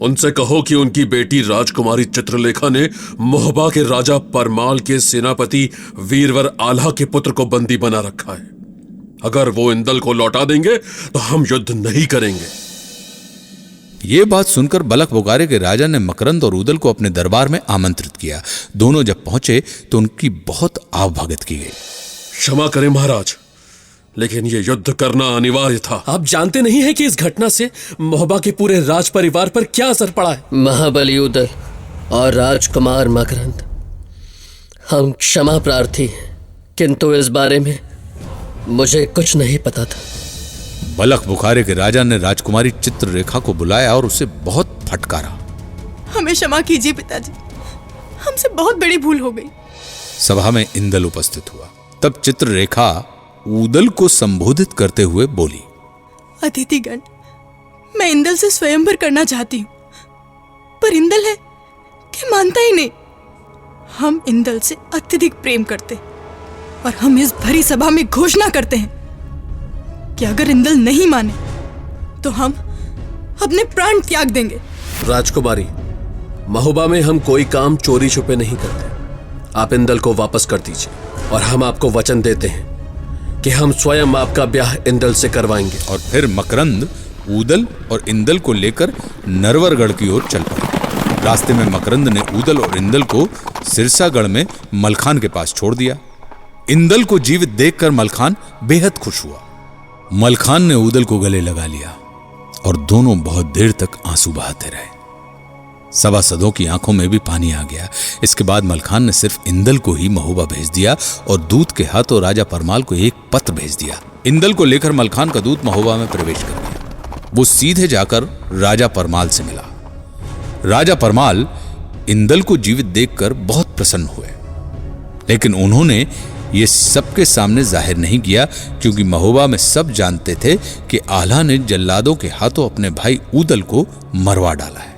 उनसे कहो कि उनकी बेटी राजकुमारी चित्रलेखा ने मोहबा के राजा परमाल के सेनापति वीरवर आल्हा के पुत्र को बंदी बना रखा है। अगर वो इंदल को लौटा देंगे तो हम युद्ध नहीं करेंगे। ये बात सुनकर बलख बुखारे के राजा ने मकरंद और ऊदल को अपने दरबार में आमंत्रित किया। दोनों जब पहुंचे तो उनकी बहुत आवभगत की गई। क्षमा करें महाराज, लेकिन ये युद्ध करना अनिवार्य था। आप जानते नहीं हैं कि इस घटना से मोहबा के पूरे राज परिवार पर क्या असर पड़ा है। महाबली ऊदल और राजकुमार मकरंद, हम क्षमा प्रार्थी हैं, किंतु इस बारे में मुझे कुछ नहीं पता था। बलख बुखारे के राजा ने राजकुमारी चित्रलेखा को बुलाया और उसे बहुत फटकारा। हमें क्षमा कीजिए पिताजी, हमसे बहुत बड़ी भूल हो गई। सभा में इंदल उपस्थित हुआ। तब चित्रलेखा ऊदल को संबोधित करते हुए बोली, अतिथिगण, मैं इंदल से स्वयंवर करना चाहती हूँ, पर इंदल है कि मानता ही नहीं। हम इंदल से अत्यधिक प्रेम करते हैं और हम इस भरी सभा में घोषणा करते हैं कि अगर इंदल नहीं माने तो हम अपने प्राण त्याग देंगे। राजकुमारी, महोबा में हम कोई काम चोरी छुपे नहीं करते। आप इंदल को वापस कर दीजिए और हम आपको वचन देते हैं कि हम स्वयं आपका ब्याह इंदल से करवाएंगे। और फिर मकरंद ऊदल और इंदल को लेकर नरवरगढ़ की ओर चल पड़े। रास्ते में मकरंद ने ऊदल और इंदल को सिरसागढ़ में मलखान के पास छोड़ दिया। इंदल को जीवित देखकर मलखान बेहद खुश हुआ। मलखान ने ऊदल को गले लगा लिया और दोनों बहुत देर तक आंसू बहाते रहे। सभासदों की आंखों में भी पानी आ गया। इसके बाद मलखान ने सिर्फ इंदल को ही महोबा भेज दिया और दूत के हाथों राजा परमाल को एक पत्र भेज दिया। इंदल को लेकर मलखान का दूत महोबा में प्रवेश कर गया। वो सीधे जाकर राजा परमाल से मिला। राजा परमाल इंदल को जीवित देखकर बहुत प्रसन्न हुए, लेकिन उन्होंने ये सबके सामने जाहिर नहीं किया क्योंकि महोबा में सब जानते थे कि आल्हा ने जल्लादों के हाथों अपने भाई ऊदल को मरवा डाला है।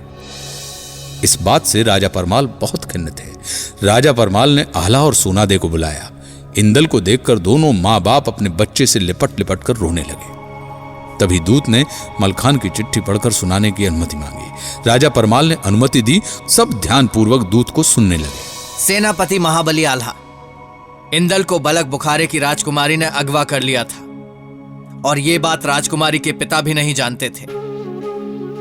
इस बात से राजा परमाल बहुत खिन्न थे। राजा परमाल ने आल्हा और सोनादे को बुलाया। इंदल को देखकर दोनों माँ बाप अपने बच्चे से लिपट लिपट कर रोने लगे। तभी दूत ने मलखान की चिट्ठी पढ़कर सुनाने की अनुमति मांगी। राजा परमाल ने अनुमति दी। सब ध्यानपूर्वक दूत को सुनने लगे। सेनापति महाबली आल्हा, इंदल को बलख बुखारे की राजकुमारी ने अगवा कर लिया था और ये बात राजकुमारी के पिता भी नहीं जानते थे।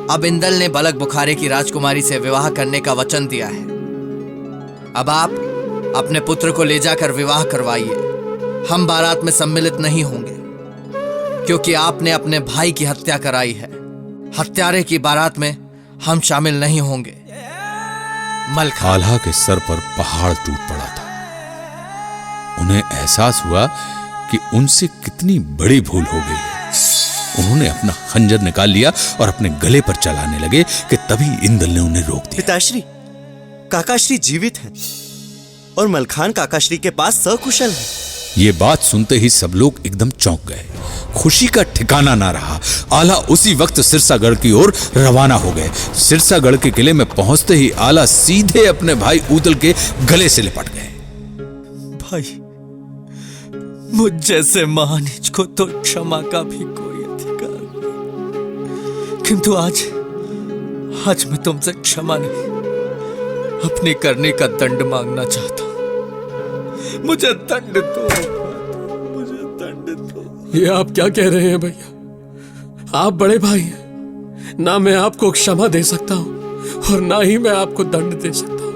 अब इंदल ने बलख बुखारे की राजकुमारी से विवाह करने का वचन दिया है। अब आप अपने पुत्र को ले जाकर विवाह करवाइए। हम बारात में सम्मिलित नहीं होंगे क्योंकि आपने अपने भाई की हत्या कराई है। हत्यारे की बारात में हम शामिल नहीं होंगे। मलखान। आल्हा के सर पर पहाड़ टूट पड़ा था। उन्हें एहसास हुआ कि उनसे कितनी बड़ी भूल हो गई है। उन्होंने अपना खंजर निकाल लिया और अपने गले पर चलाने लगे कि तभी इंदल ने उन्हें रोक दिया। पिताश्री, काकाश्री जीवित हैं। और मलखान काकाश्री के पास सकुशल है। ये बात सुनते ही सब लोग एकदम चौंक गए। खुशी का ठिकाना ना रहा। आला उसी वक्त सिरसागढ़ की ओर रवाना हो गए। सिरसागढ़ के किले में पहुंचते ही आला सीधे अपने भाई ऊदल के गले से लिपट गए। भाई, मुझ जैसे महानीच को तो क्षमा का भी कोई अधिकार नहीं, किंतु आज मैं तुमसे क्षमा नहीं, अपनी करने का दंड मांगना चाहता हूं। मुझे दंड दो, मुझे दंड दो। ये आप क्या कह रहे हैं भैया? आप बड़े भाई हैं, ना मैं आपको क्षमा दे सकता हूं और ना ही मैं आपको दंड दे सकता हूं।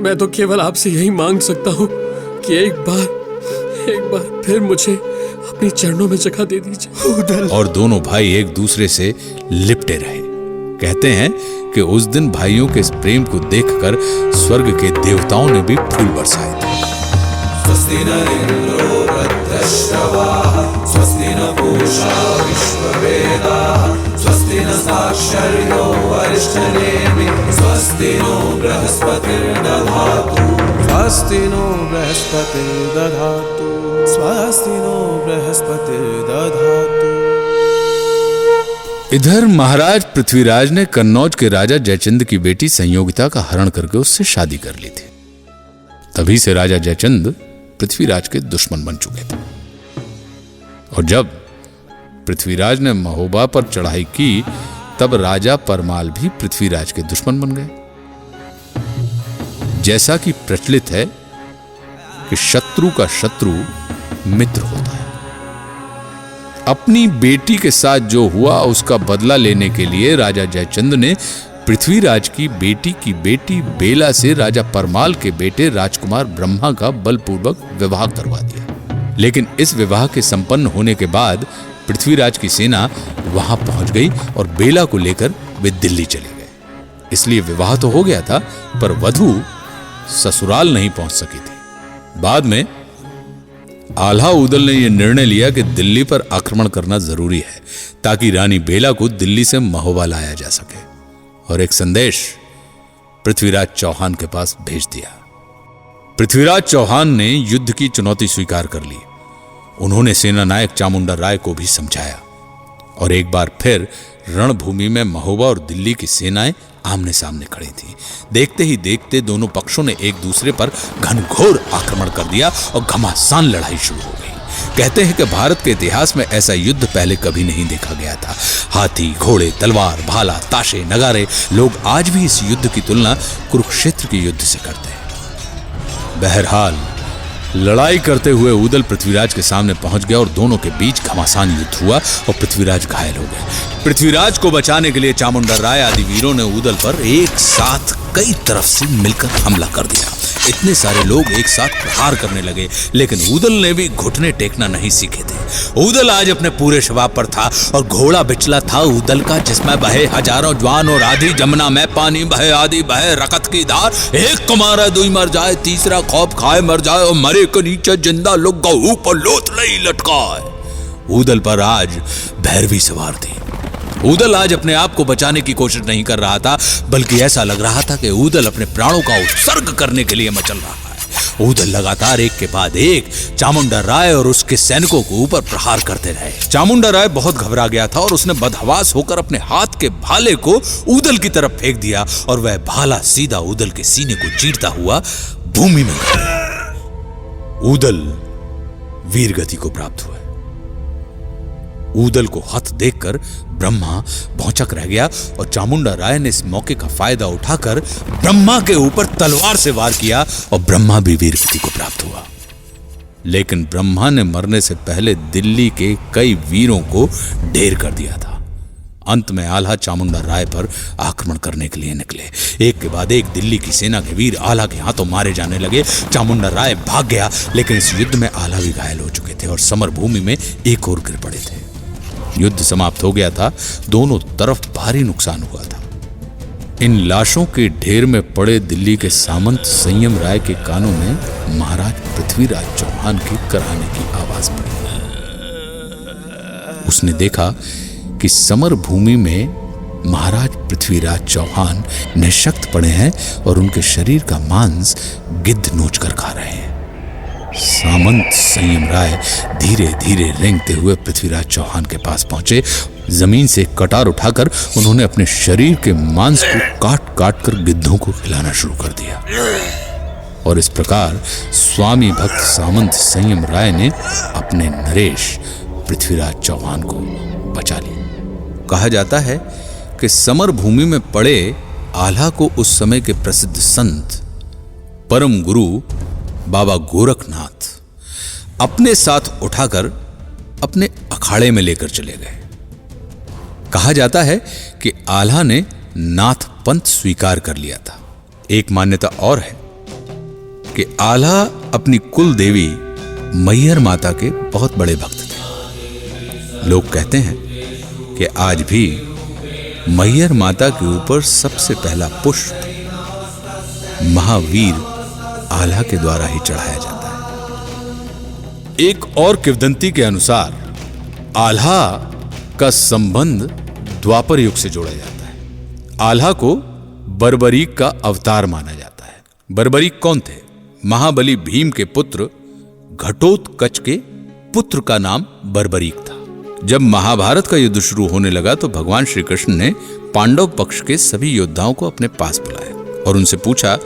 मैं तो केवल आपसे यही मांग सकता हूं कि एक बार फिर मुझे अपने चरणों में जगह दे दीजिए। और दोनों भाई एक दूसरे से लिपटे रहे। कहते हैं कि उस दिन भाइयों के इस प्रेम को देखकर स्वर्ग के देवताओं ने भी फूल बरसाए थे। स्वस्ति न इंद्रो वृद्धश्रवाः, स्वस्ति न पूषा विश्ववेदाः, स्वस्ति न साक्षर्यो वरिष्ठनेमिः, स्वस्ति नो बृहस्पतिर्दधातु, स्वस्ति नो बृहस्पतिर्दधातु, स्वस्ति नो बृहस्पतिर्दधातु। इधर महाराज पृथ्वीराज ने कन्नौज के राजा जयचंद की बेटी संयोगिता का हरण करके उससे शादी कर ली थी। तभी से राजा जयचंद पृथ्वीराज के दुश्मन बन चुके थे। और जब पृथ्वीराज ने महोबा पर चढ़ाई की तब राजा परमाल भी पृथ्वीराज के दुश्मन बन गए। जैसा कि प्रचलित है कि शत्रु का शत्रु मित्र होता है। अपनी बेटी के साथ जो हुआ उसका बदला लेने के लिए राजा जयचंद ने पृथ्वीराज की बेटी बेला से राजा परमाल के बेटे राजकुमार ब्रह्मा का बलपूर्वक विवाह करवा दिया। लेकिन इस विवाह के संपन्न होने के बाद पृथ्वीराज की सेना वहां पहुंच गई और बेला को लेकर वे दिल्ली चले गए। इसलिए विवाह तो हो गया था पर वधू ससुराल नहीं पहुंच सकी थी। बाद में आल्हा ऊदल ने यह निर्णय लिया कि दिल्ली पर आक्रमण करना जरूरी है ताकि रानी बेला को दिल्ली से महोबा लाया जा सके, और एक संदेश पृथ्वीराज चौहान के पास भेज दिया। पृथ्वीराज चौहान ने युद्ध की चुनौती स्वीकार कर ली। उन्होंने सेना नायक चामुंडा राय को भी समझाया और एक बार फिर रणभूमि में महोबा और दिल्ली की सेनाएं आमने सामने खड़ी थी। देखते ही देखते दोनों पक्षों ने एक दूसरे पर घनघोर आक्रमण कर दिया और घमासान लड़ाई शुरू हो गई। कहते हैं कि भारत के इतिहास में ऐसा युद्ध पहले कभी नहीं देखा गया था। हाथी, घोड़े, तलवार, भाला, ताशे, नगारे, लोग आज भी इस युद्ध की तुलना कुरुक्षेत्र के युद्ध से करते हैं। बहरहाल लड़ाई करते हुए ऊदल पृथ्वीराज के सामने पहुंच गया और दोनों के बीच घमासान युद्ध हुआ और पृथ्वीराज घायल हो गए। पृथ्वीराज को बचाने के लिए चामुंडा राय आदि वीरों ने ऊदल पर एक साथ कई तरफ से मिलकर हमला कर दिया। इतने सारे लोग एक साथ प्रहार करने लगे, लेकिन ऊदल ने भी घुटने टेकना नहीं सीखे थे। ऊदल आज अपने पूरे शबाब पर था और घोड़ा बिचला था ऊदल का, जिसमें बहे हजारों जवान और आधी जमुना में पानी बहे, आधी बहे रकत की धार। एक को मारा दुई मर जाए, तीसरा खौफ खाए मर जाए, और मरे के नीचे जिंदा लोग गहू पर लोथ नहीं लटकाए। ऊदल पर आज भैरवी सवार थी। ऊदल आज अपने आप को बचाने की कोशिश नहीं कर रहा था, बल्कि ऐसा लग रहा था कि ऊदल अपने प्राणों का उत्सर्ग करने के लिए मचल रहा है। ऊदल लगातार एक के बाद एक चामुंडा राय और उसके सैनिकों को ऊपर प्रहार करते रहे। चामुंडा राय बहुत घबरा गया था और उसने बदहवास होकर अपने हाथ के भाले को ऊदल की तरफ फेंक दिया और वह भाला सीधा ऊदल के सीने को चीरता हुआ भूमि में गिर गया। ऊदल वीरगति को प्राप्त हुआ। ऊदल को हत देखकर ब्रह्मा भौचक रह गया और चामुंडा राय ने इस मौके का फायदा उठाकर ब्रह्मा के ऊपर तलवार से वार किया और ब्रह्मा भी वीरगति को प्राप्त हुआ। लेकिन ब्रह्मा ने मरने से पहले दिल्ली के कई वीरों को ढेर कर दिया था। अंत में आल्हा चामुंडा राय पर आक्रमण करने के लिए निकले। एक के बाद एक दिल्ली की सेना के वीर आल्हा के हाथों मारे जाने लगे। चामुंडा राय भाग गया, लेकिन इस युद्ध में आल्हा भी घायल हो चुके थे और समर भूमि में एक और गिर पड़े थे। युद्ध समाप्त हो गया था। दोनों तरफ भारी नुकसान हुआ था। इन लाशों के ढेर में पड़े दिल्ली के सामंत संयम राय के कानों में महाराज पृथ्वीराज चौहान के कराने की आवाज पड़ी। उसने देखा कि समर भूमि में महाराज पृथ्वीराज चौहान निःशक्त पड़े हैं और उनके शरीर का मांस गिद्ध नोच कर खा रहे हैं। सामंत संयम राय धीरे धीरे रेंगते हुए पृथ्वीराज चौहान के पास पहुंचे। जमीन से कटार उठाकर उन्होंने अपने शरीर के मांस को काट काट कर गिद्धों को खिलाना शुरू कर दिया। और इस प्रकार स्वामी भक्त सामंत संयम राय ने अपने नरेश पृथ्वीराज चौहान को बचा लिया। कहा जाता है कि समर भूमि में पड़े आल्हा को उस समय के प्रसिद्ध संत परम गुरु बाबा गोरखनाथ अपने साथ उठाकर अपने अखाड़े में लेकर चले गए। कहा जाता है कि आल्हा ने नाथ पंथ स्वीकार कर लिया था। एक मान्यता और है कि आल्हा अपनी कुल देवी मैहर माता के बहुत बड़े भक्त थे। लोग कहते हैं कि आज भी मैहर माता के ऊपर सबसे पहला पुष्प महावीर आल्हा के द्वारा ही चढ़ाया जाता है। एक और किंवदंती के अनुसार आल्हा का संबंध द्वापर युग से जोड़ा जाता है। आल्हा को बर्बरीक का अवतार माना जाता है। बर्बरीक कौन थे? महाबली भीम के पुत्र घटोत्कच के पुत्र का नाम बर्बरीक था। जब महाभारत का युद्ध शुरू होने लगा तो भगवान श्री कृष्ण ने पांडव पक्ष के सभी योद्धाओं को अपने पास बुलाया और उनसे पूछा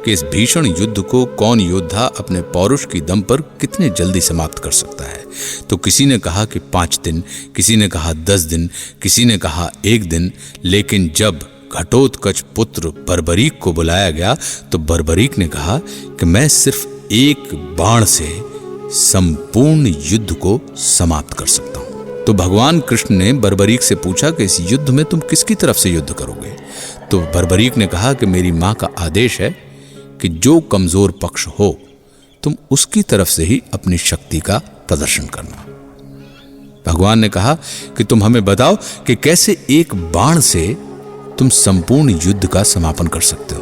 कि इस भीषण युद्ध को कौन योद्धा अपने पौरुष की दम पर कितने जल्दी समाप्त कर सकता है। तो किसी ने कहा कि 5 दिन, किसी ने कहा 10 दिन, किसी ने कहा 1 दिन। लेकिन जब घटोत्कच पुत्र बर्बरीक को बुलाया गया तो बर्बरीक ने कहा कि मैं सिर्फ एक बाण से संपूर्ण युद्ध को समाप्त कर सकता हूं। तो भगवान कृष्ण ने बर्बरीक से पूछा कि इस युद्ध में तुम किसकी तरफ से युद्ध करोगे। तो बर्बरीक ने कहा कि मेरी मां का आदेश है कि जो कमजोर पक्ष हो तुम उसकी तरफ से ही अपनी शक्ति का प्रदर्शन करना। भगवान ने कहा कि तुम हमें बताओ कि कैसे एक बाण से तुम संपूर्ण युद्ध का समापन कर सकते हो।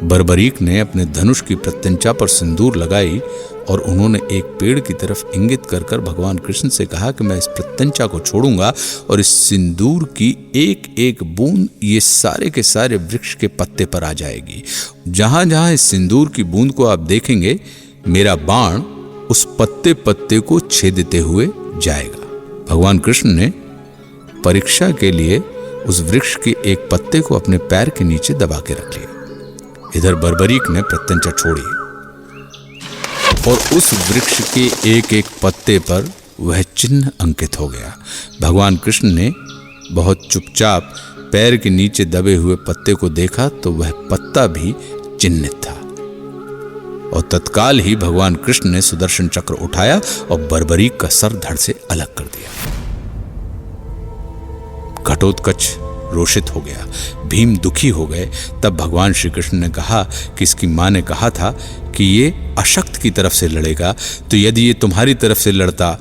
बर्बरीक ने अपने धनुष की प्रत्यंचा पर सिंदूर लगाई और उन्होंने एक पेड़ की तरफ इंगित कर कर भगवान कृष्ण से कहा कि मैं इस प्रत्यंचा को छोड़ूंगा और इस सिंदूर की एक एक बूंद ये सारे के सारे वृक्ष के पत्ते पर आ जाएगी। जहां जहां इस सिंदूर की बूंद को आप देखेंगे मेरा बाण उस पत्ते पत्ते को छेदते हुए जाएगा। भगवान कृष्ण ने परीक्षा के लिए उस वृक्ष के एक पत्ते को अपने पैर के नीचे दबा के रख लिया। इधर बर्बरीक ने प्रत्यंचा छोड़ी और उस वृक्ष के एक एक पत्ते पर वह चिन्ह अंकित हो गया। भगवान कृष्ण ने बहुत चुपचाप पैर के नीचे दबे हुए पत्ते को देखा तो वह पत्ता भी चिन्हित था और तत्काल ही भगवान कृष्ण ने सुदर्शन चक्र उठाया और बर्बरीक का सर धड़ से अलग कर दिया। घटोत्कच रोषित हो गया, भीम दुखी हो गए। तब भगवान श्री कृष्ण ने कहा कि इसकी मां ने कहा था कि ये अशक्त की तरफ से लड़ेगा, तो यदि ये तुम्हारी तरफ से लड़ता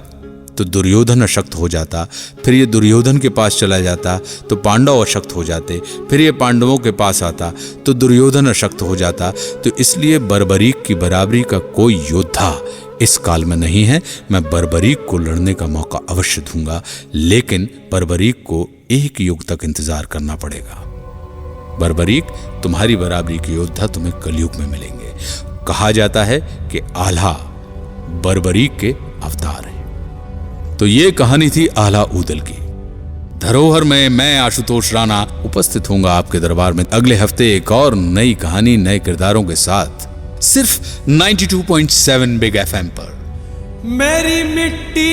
तो दुर्योधन अशक्त हो जाता, फिर ये दुर्योधन के पास चला जाता तो पांडव अशक्त हो जाते, फिर ये पांडवों के पास आता तो दुर्योधन अशक्त हो जाता। तो इसलिए बर्बरीक की बराबरी का कोई योद्धा इस काल में नहीं है। मैं बर्बरीक को लड़ने का मौका अवश्य दूंगा, लेकिन बर्बरीक को 1 युग तक इंतजार करना पड़ेगा। बर्बरीक, तुम्हारी बराबरी के योद्धा तुम्हें कलयुग में मिलेंगे। कहा जाता है कि आल्हा बर्बरीक के अवतार है। तो ये कहानी थी आल्हा ऊदल की। धरोहर में मैं आशुतोष राणा उपस्थित होऊंगा आपके दरबार में अगले हफ्ते एक और नई कहानी नए किरदारों के साथ, सिर्फ 92.7 बिग FM पर। मेरी मिट्टी